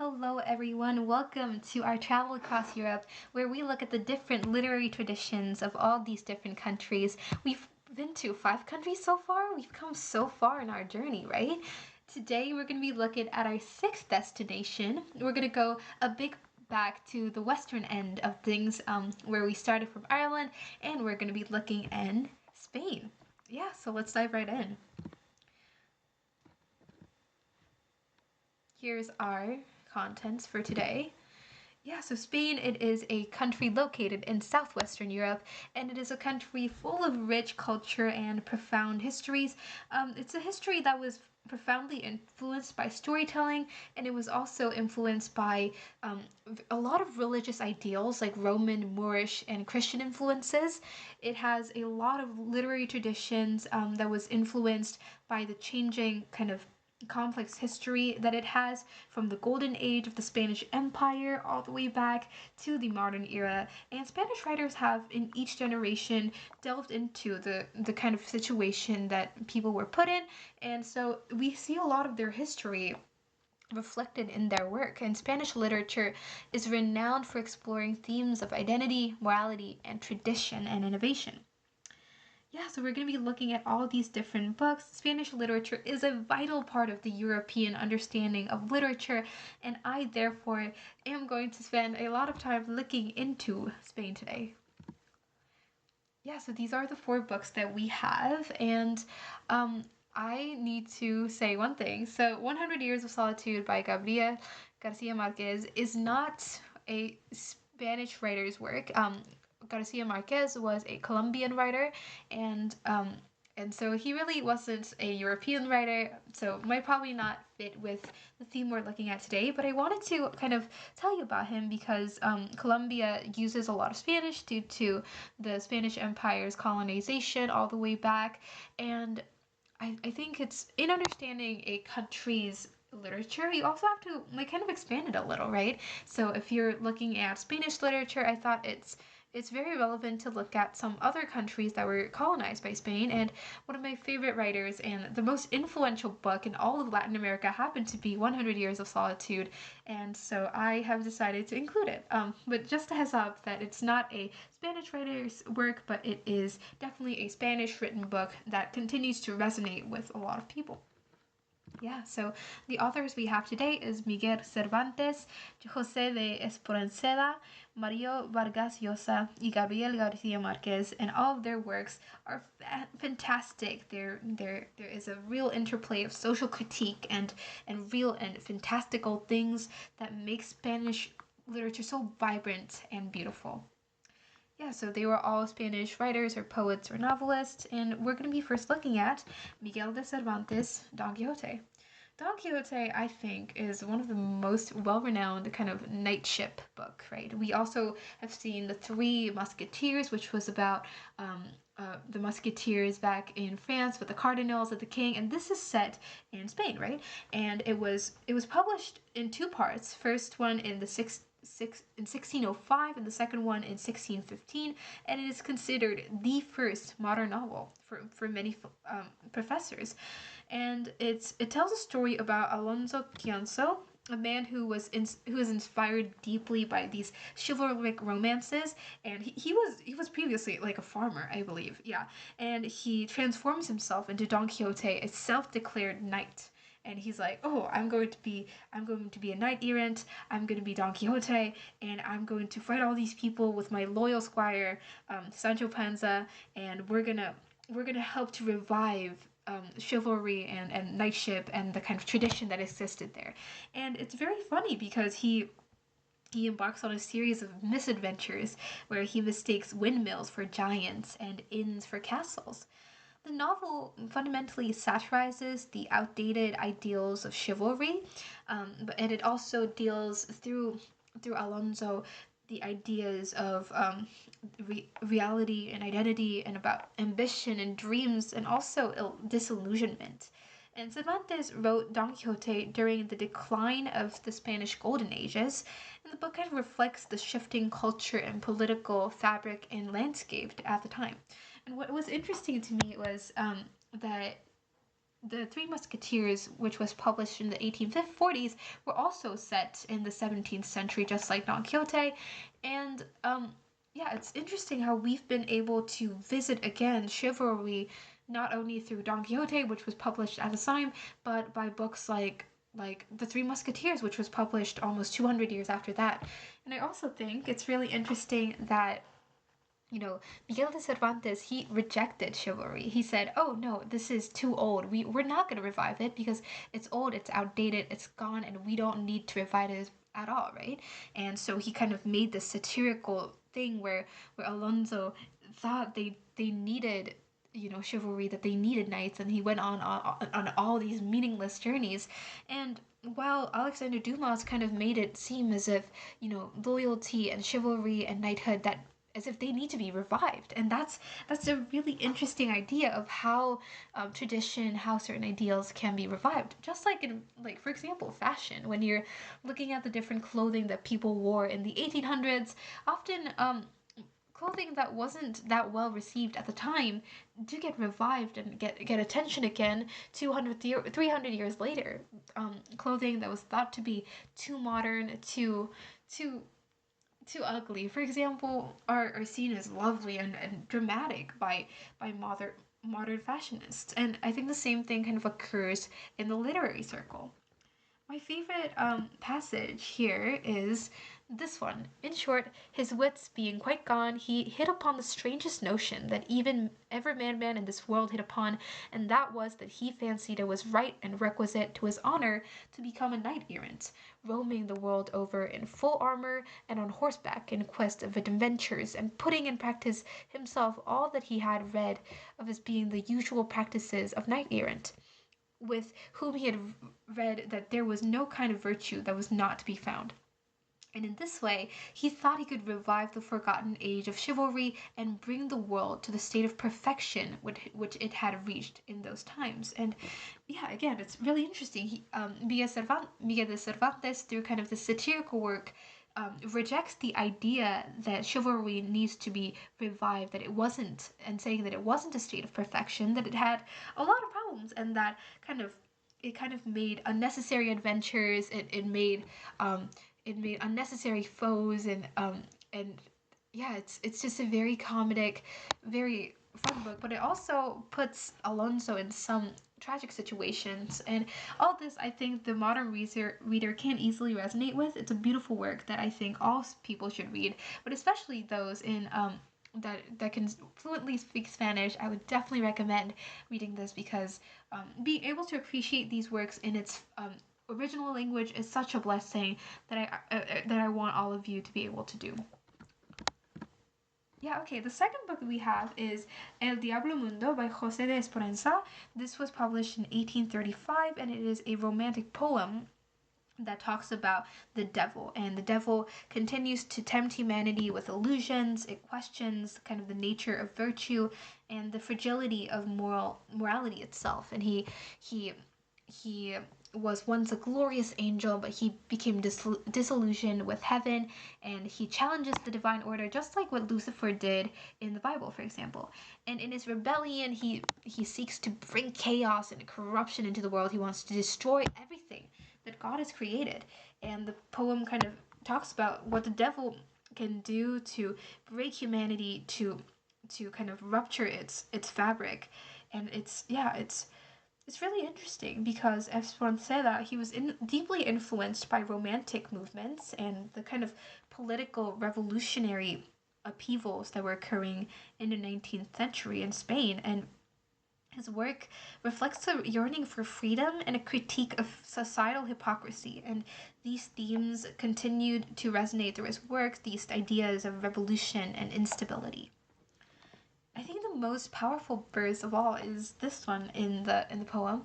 Hello, everyone. Welcome to our travel across Europe, where we look at the different literary traditions of all these different countries. We've been to 5 countries so far. We've come so far in our journey, right? Today, we're going to be looking at our sixth destination. We're going to go a big back to the western end of things, where we started from Ireland, and we're going to be looking in Spain. Yeah, so let's dive right in. Here's our contents for today. Yeah, so Spain, it is a country located in southwestern Europe, and it is a country full of rich culture and profound histories. It's a history that was profoundly influenced by storytelling, and it was also influenced by a lot of religious ideals like Roman, Moorish, and Christian influences. It has a lot of literary traditions that was influenced by the changing kind of complex history that it has from the golden age of the Spanish Empire all the way back to the modern era. And Spanish writers have, in each generation, delved into the kind of situation that people were put in. And so we see a lot of their history reflected in their work. And Spanish literature is renowned for exploring themes of identity, morality, and tradition and innovation. Yeah, so we're going to be looking at all these different books. Spanish literature is a vital part of the European understanding of literature, and I therefore am going to spend a lot of time looking into Spain today. Yeah, so these are the 4 books that we have, and I need to say one thing. So, 100 Years of Solitude by Gabriel Garcia Marquez is not a Spanish writer's work. Garcia Marquez was a Colombian writer, and so he really wasn't a European writer, so might probably not fit with the theme we're looking at today. But I wanted to kind of tell you about him because Colombia uses a lot of Spanish due to the Spanish Empire's colonization all the way back, and I think it's in understanding a country's literature, you also have to like kind of expand it a little, right? So if you're looking at Spanish literature, I thought it's very relevant to look at some other countries that were colonized by Spain. And one of my favorite writers and the most influential book in all of Latin America happened to be 100 Years of Solitude. And so I have decided to include it. But just a heads up that it's not a Spanish writer's work, but it is definitely a Spanish written book that continues to resonate with a lot of people. Yeah, so the authors we have today is Miguel Cervantes, José de Espronceda, Mario Vargas Llosa, y Gabriel Garcia Marquez, and all of their works are fantastic. There is a real interplay of social critique and real and fantastical things that make Spanish literature so vibrant and beautiful. Yeah, so they were all Spanish writers or poets or novelists, and we're going to be first looking at Miguel de Cervantes' Don Quixote. Don Quixote, I think, is one of the most well-renowned kind of knightship book, right? We also have seen the Three Musketeers, which was about the musketeers back in France with the cardinals and the king, and this is set in Spain, right? And it was published in 2 parts. First one in the in 1605 and the second one in 1615, and it is considered the first modern novel for many professors. And it tells a story about Alonso Tianso, a man who was inspired deeply by these chivalric romances, and he was previously like a farmer, I believe. Yeah, and he transforms himself into Don Quixote, a self-declared knight. And he's like, oh, I'm going to be a knight errant. I'm going to be Don Quixote, and I'm going to fight all these people with my loyal squire, Sancho Panza, and we're gonna help to revive chivalry and knightship and the kind of tradition that existed there. And it's very funny because he embarks on a series of misadventures where he mistakes windmills for giants and inns for castles. The novel fundamentally satirizes the outdated ideals of chivalry, and it also deals through Alonso the ideas of reality and identity and about ambition and dreams and also disillusionment. And Cervantes wrote Don Quixote during the decline of the Spanish Golden Ages, and the book kind of reflects the shifting culture and political fabric and landscape at the time. And what was interesting to me was that the Three Musketeers, which was published in the 1840s, were also set in the 17th century, just like Don Quixote. And yeah, it's interesting how we've been able to visit again chivalry not only through Don Quixote, which was published at the time, but by books like The Three Musketeers, which was published almost 200 years after that. And I also think it's really interesting that Miguel de Cervantes, he rejected chivalry. He said, "Oh no, this is too old. We're not going to revive it because it's old, it's outdated, it's gone, and we don't need to revive it at all, right?" And so he kind of made this satirical thing where Alonso thought they needed chivalry, that they needed knights, and he went on all these meaningless journeys. And while Alexander Dumas kind of made it seem as if loyalty and chivalry and knighthood, that as if they need to be revived. And that's a really interesting idea of how tradition, how certain ideals can be revived, just like in, like, for example, fashion. When you're looking at the different clothing that people wore in the 1800s, often clothing that wasn't that well received at the time do get revived and get attention again 300 years later. Clothing that was thought to be too modern, too too ugly, for example, are seen as lovely and dramatic by modern fashionists. And I think the same thing kind of occurs in the literary circle. My favorite passage here is this one. In short, his wits being quite gone, he hit upon the strangest notion that even ever madman in this world hit upon, and that was that he fancied it was right and requisite to his honour to become a knight errant, roaming the world over in full armour and on horseback in quest of adventures, and putting in practice himself all that he had read of as being the usual practices of knight errant, with whom he had read that there was no kind of virtue that was not to be found. And in this way, he thought he could revive the forgotten age of chivalry and bring the world to the state of perfection which it had reached in those times. And yeah, again, it's really interesting. Miguel de Cervantes, through kind of the satirical work, rejects the idea that chivalry needs to be revived, that it wasn't, and saying that it wasn't a state of perfection, that it had a lot of problems, and that it kind of made unnecessary adventures. It made unnecessary foes, and yeah, it's just a very comedic, very fun book. But it also puts Alonso in some tragic situations, and all this I think the modern reader can easily resonate with. It's a beautiful work that I think all people should read, but especially those in that can fluently speak Spanish. I would definitely recommend reading this because being able to appreciate these works in its original language is such a blessing that I want all of you to be able to do. Yeah, okay. The second book we have is El Diablo Mundo by José de Esperanza. This was published in 1835, and it is a romantic poem that talks about the devil, and the devil continues to tempt humanity with illusions. It questions kind of the nature of virtue and the fragility of morality itself. And he was once a glorious angel, but he became disillusioned with heaven, and he challenges the divine order, just like what Lucifer did in the Bible, for example. And in his rebellion, he seeks to bring chaos and corruption into the world. He wants to destroy everything that God has created. And the poem kind of talks about what the devil can do to break humanity, to kind of rupture its fabric. And it's really interesting because Espronceda, he was deeply influenced by romantic movements and the kind of political revolutionary upheavals that were occurring in the 19th century in Spain. And his work reflects a yearning for freedom and a critique of societal hypocrisy. And these themes continued to resonate through his work, these ideas of revolution and instability. I think the most powerful verse of all is this one in the poem.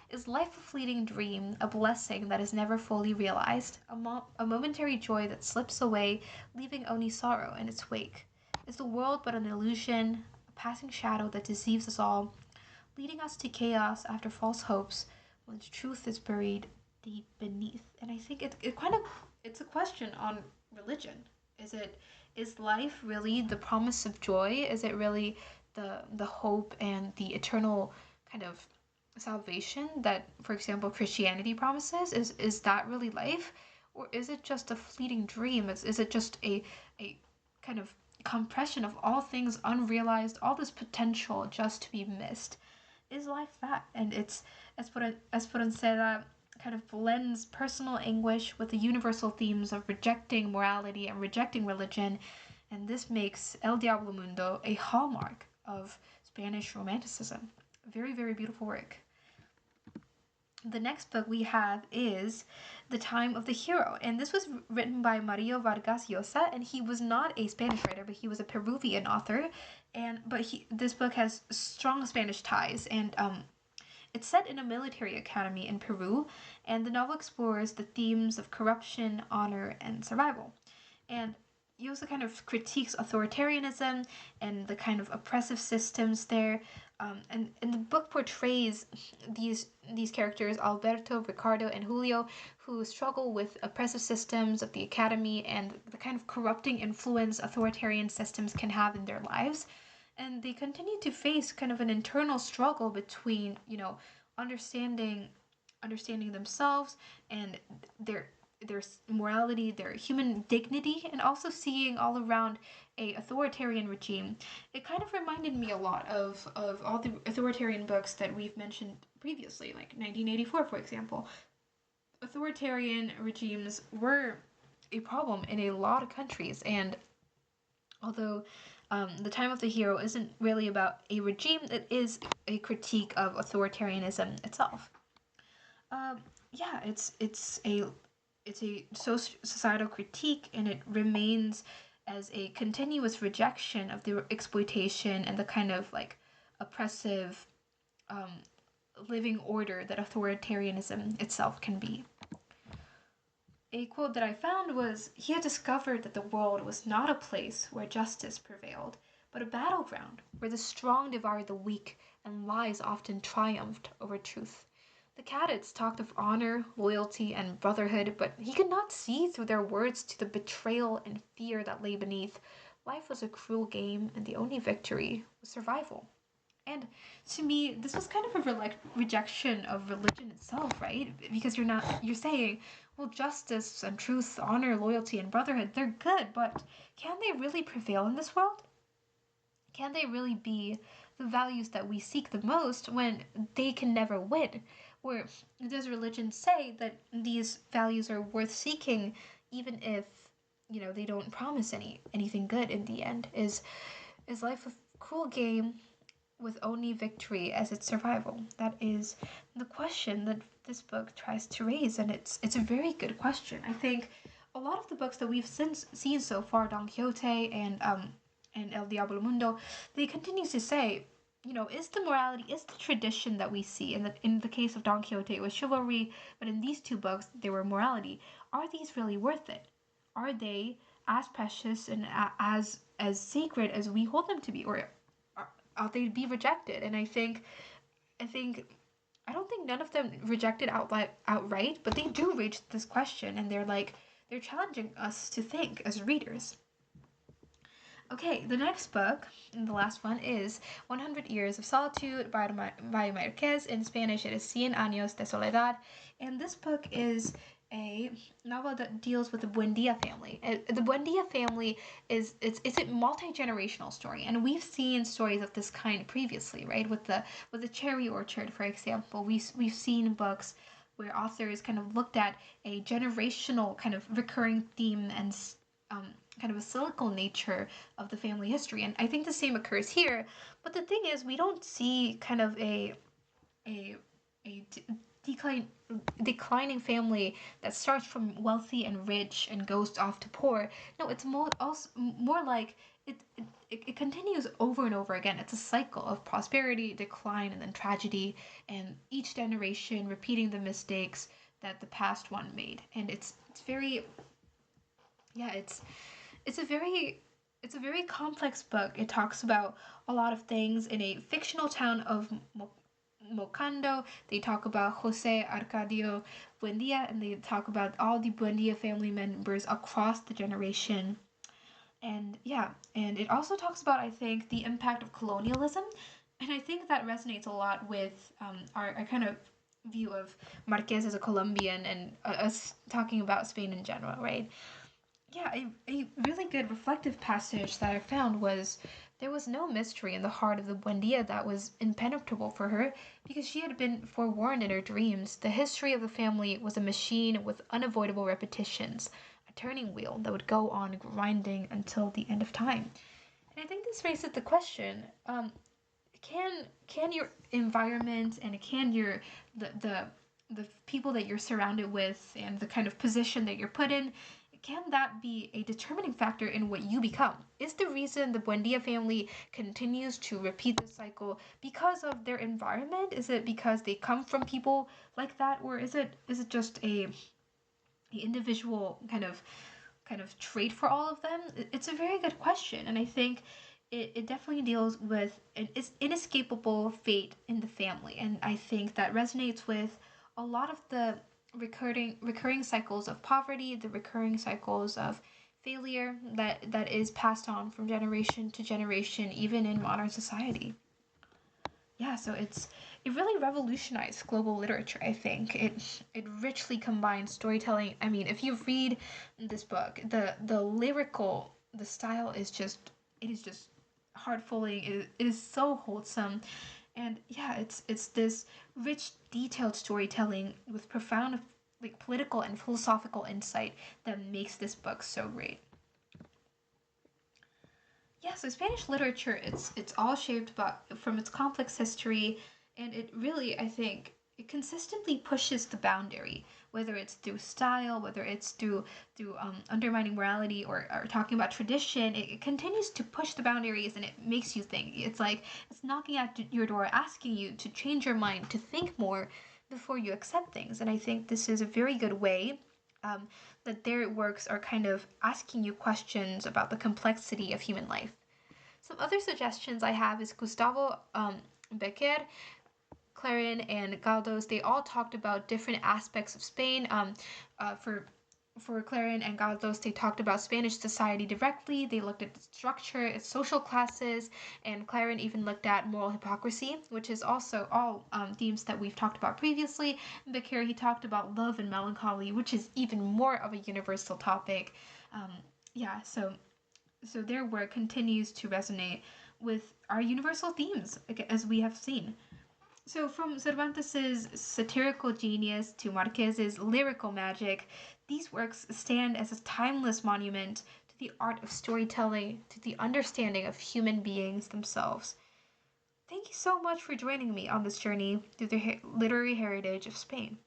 Is life a fleeting dream, a blessing that is never fully realized, a momentary joy that slips away, leaving only sorrow in its wake? Is the world but an illusion, a passing shadow that deceives us all, leading us to chaos after false hopes, when truth is buried deep beneath? And I think it kind of it's a question on religion. Is life really the promise of joy? Is it really the hope and the eternal kind of salvation that, for example, Christianity promises? Is that really life? Or is it just a fleeting dream? Is it just a kind of compression of all things unrealized, all this potential just to be missed? Is life that? And it's Esperanzera kind of blends personal anguish with the universal themes of rejecting morality and rejecting religion, and this makes El Diablo Mundo a hallmark of Spanish Romanticism. Very, very beautiful work. The next book we have is The Time of the Hero, and this was written by Mario Vargas Llosa, and he was not a Spanish writer, but he was a Peruvian author, and this book has strong Spanish ties, and it's set in a military academy in Peru, and the novel explores the themes of corruption, honor, and survival. And he also kind of critiques authoritarianism and the kind of oppressive systems there. And the book portrays these characters, Alberto, Ricardo, and Julio, who struggle with oppressive systems of the academy and the kind of corrupting influence authoritarian systems can have in their lives. And they continue to face kind of an internal struggle between, understanding understanding themselves and their their morality, their human dignity, and also seeing all around a authoritarian regime. It kind of reminded me a lot of all the authoritarian books that we've mentioned previously, like 1984, for example. Authoritarian regimes were a problem in a lot of countries, and although the Time of the Hero isn't really about a regime, it is a critique of authoritarianism itself. Um, yeah, it's a societal critique, and it remains as a continuous rejection of the exploitation and the kind of like oppressive um, living order that authoritarianism itself can be. A quote that I found was, he had discovered that the world was not a place where justice prevailed, but a battleground where the strong devoured the weak and lies often triumphed over truth. The cadets talked of honor, loyalty, and brotherhood, but he could not see through their words to the betrayal and fear that lay beneath. Life was a cruel game, and the only victory was survival. And to me, this was kind of a rejection of religion itself, right? Because you're saying, well, justice and truth, honor, loyalty, and brotherhood, they're good, but can they really prevail in this world? Can they really be the values that we seek the most when they can never win? Or does religion say that these values are worth seeking even if, they don't promise anything good in the end? Is life a cruel game with only victory as its survival? That is the question that this book tries to raise, and it's a very good question. I think a lot of the books that we've since seen so far, Don Quixote and El Diablo Mundo, they continue to say, is the morality, is the tradition that we see in the case of Don Quixote it was chivalry, but in these two books they were morality. Are these really worth it? Are they as precious and as sacred as we hold them to be, or they'd be rejected? And I think I don't think none of them rejected outright, but they do reach this question, and they're challenging us to think as readers. Okay, the next book, and the last one, is 100 Years of Solitude by Marquez. In Spanish, it is Cien Años de Soledad. And this book is a novel that deals with the Buendia family. The Buendia family it's a multi-generational story, and we've seen stories of this kind previously, right? With the cherry orchard, for example, we've seen books where authors kind of looked at a generational kind of recurring theme and um, kind of a cyclical nature of the family history. And I think the same occurs here. But the thing is, we don't see kind of a a decline declining family that starts from wealthy and rich and goes off to poor. No, it's more like it continues over and over again. It's a cycle of prosperity, decline, and then tragedy, and each generation repeating the mistakes that the past one made. And it's very, yeah, it's a very complex book. It talks about a lot of things in a fictional town of Mocando. They talk about Jose Arcadio Buendia, and they talk about all the Buendia family members across the generation. And yeah, and it also talks about, I think, the impact of colonialism And I think that resonates a lot with our kind of view of Marquez as a Colombian and us talking about Spain in general, right? Yeah, a really good reflective passage that I found was there was no mystery in the heart of the Buendia that was impenetrable for her because she had been forewarned in her dreams. The history of the family was a machine with unavoidable repetitions, a turning wheel that would go on grinding until the end of time. And I think this raises the question: can your environment and can your the people that you're surrounded with and the kind of position that you're put in, can that be a determining factor in what you become? Is the reason the Buendia family continues to repeat this cycle because of their environment? Is it because they come from people like that, or is it just a individual kind of trait for all of them? It's a very good question, and I think it definitely deals with an inescapable fate in the family, and I think that resonates with a lot of the recurring cycles of poverty, the recurring cycles of failure that is passed on from generation to generation, even in modern society. Yeah, so it really revolutionized global literature. I think it richly combines storytelling. I mean, if you read this book, the lyrical, the style is just, it is just heartfully, it is so wholesome. And yeah, it's this rich detailed storytelling with profound like political and philosophical insight that makes this book so great. Yeah, so Spanish literature, it's all shaped by, from its complex history, and it really, I think, it consistently pushes the boundary, whether it's through style, whether it's through undermining morality or talking about tradition. It continues to push the boundaries, and it makes you think. It's like it's knocking at your door, asking you to change your mind, to think more before you accept things. And I think this is a very good way um, that their works are kind of asking you questions about the complexity of human life. Some other suggestions I have is Gustavo Becker, Clarin, and Galdós. They all talked about different aspects of Spain. Uh, for for Clarin and Galdós, they talked about Spanish society directly. They looked at the structure, its social classes, and Clarin even looked at moral hypocrisy, which is also all themes that we've talked about previously. Becker, he talked about love and melancholy, which is even more of a universal topic. Um, yeah, so their work continues to resonate with our universal themes, as we have seen. So, from Cervantes' satirical genius to Marquez's lyrical magic, these works stand as a timeless monument to the art of storytelling, to the understanding of human beings themselves. Thank you so much for joining me on this journey through the literary heritage of Spain.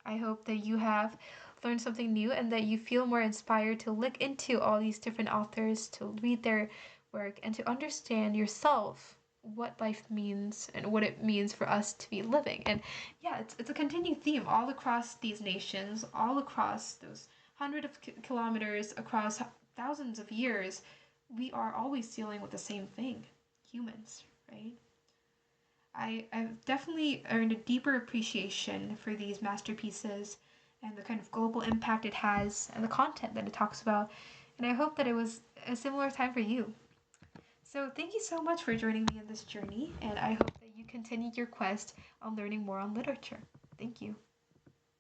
I hope that you have learned something new and that you feel more inspired to look into all these different authors, to read their work, and to understand yourself what life means and what it means for us to be living. And yeah, it's a continued theme all across these nations, all across those hundreds of kilometers, across thousands of years. We are always dealing with the same thing, humans, right? I've definitely earned a deeper appreciation for these masterpieces and the kind of global impact it has and the content that it talks about. And I hope that it was a similar time for you. So, thank you so much for joining me on this journey, and I hope that you continue your quest on learning more on literature. Thank you.